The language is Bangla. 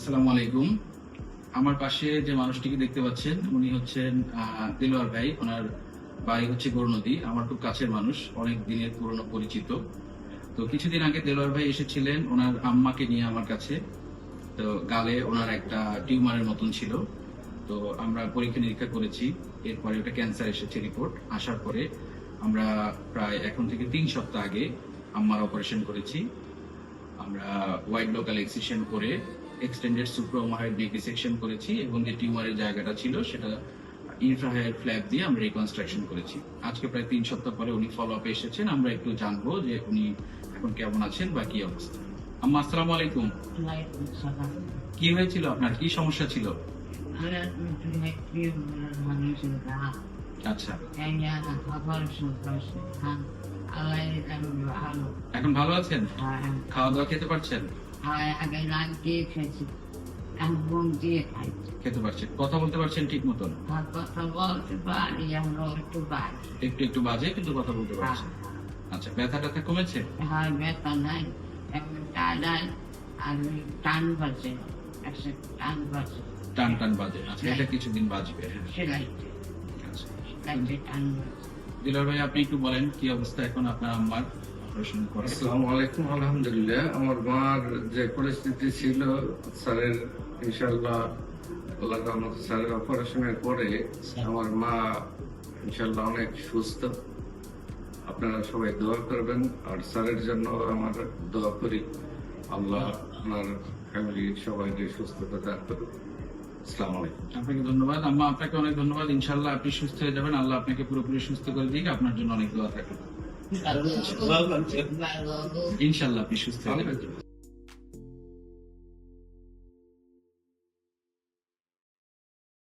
আসসালামু আলাইকুম। আমার পাশে যে মানুষটিকে দেখতে পাচ্ছেন উনি হচ্ছেন দেলোয়ার ভাই। ওনার বাড়ি হচ্ছে গৌরনদী। আমার খুব কাছের মানুষ, অনেক দিনের পুরনো পরিচিত। তো কিছুদিন আগে দেলোয়ার ভাই এসেছিলেন ওনার আম্মাকে নিয়ে আমার কাছে। তো গালে ওনার একটা টিউমারের মতন ছিল। তো আমরা পরীক্ষা নিরীক্ষা করেছি, এরপরে ওটা ক্যান্সার এসেছে রিপোর্ট। আসার পরে আমরা প্রায় এখন থেকে 3 সপ্তাহ আগে আম্মার অপারেশন করেছি। আমরা ওয়াইড লোকাল এক্সিশন করে এক্সটেন্ডেড সুপ্রাওমাহাইড ডিসেকশন করেছি এবং যে টিউমারের জায়গাটা ছিল সেটা ইনফ্রাহায়ার ফ্ল্যাপ দিয়ে আমরা রিকনস্ট্রাকশন করেছি। আজকে প্রায় 3 সপ্তাহ পরে উনি ফলো আপে এসেছেন। আমরা একটু জানবো যে উনি এখন কেমন আছেন বা কি অবস্থা। আম্মা আসসালামু আলাইকুম। কি হয়েছিল আপনার, কি সমস্যা ছিল? আচ্ছা, এখন ভালো আছেন? খাওয়া দাওয়া খেতে পারছেন? খেতে পারছেন, কথা বলতে পারছেন ঠিক মতন? একটু একটু বাজে কিন্তু কথা বলতে পারছেন। আচ্ছা, ব্যথা ট্যাথা কমেছে? ব্যথা নাই, টান বাজে, টান টান বাজে। আচ্ছা, এটা কিছুদিন বাজবে। আচ্ছা, দিলার ভাই আপনি একটু বলেন কি অবস্থা এখন আপনার আম্মার অপারেশন করে? আসসালামু আলাইকুম। আলহামদুলিল্লাহ, আমার মার যে পরিস্থিতি ছিল স্যারের ইনশাল্লাহ আল্লাহর রহমতে স্যারের অপারেশনের পরে আমার মা ইনশাল্লাহ অনেক সুস্থ। আপনারা সবাই দোয়া করবেন আর স্যারের জন্য আমার দোয়া করি, আল্লাহ আপনার ফ্যামিলি সবাইকে সুস্থতা দান করুন। আসসালামু আলাইকুম। আপনাকে ধন্যবাদ আম্মা, আপনাকে অনেক ধন্যবাদ। ইনশাআল্লাহ আপনি সুস্থ হয়ে যাবেন, আল্লাহ আপনাকে পুরোপুরি সুস্থ করে দিক। আপনার জন্য অনেক দোয়া থাকবে। ইনশাআল্লাহ আপনি সুস্থ হয়ে যাবেন।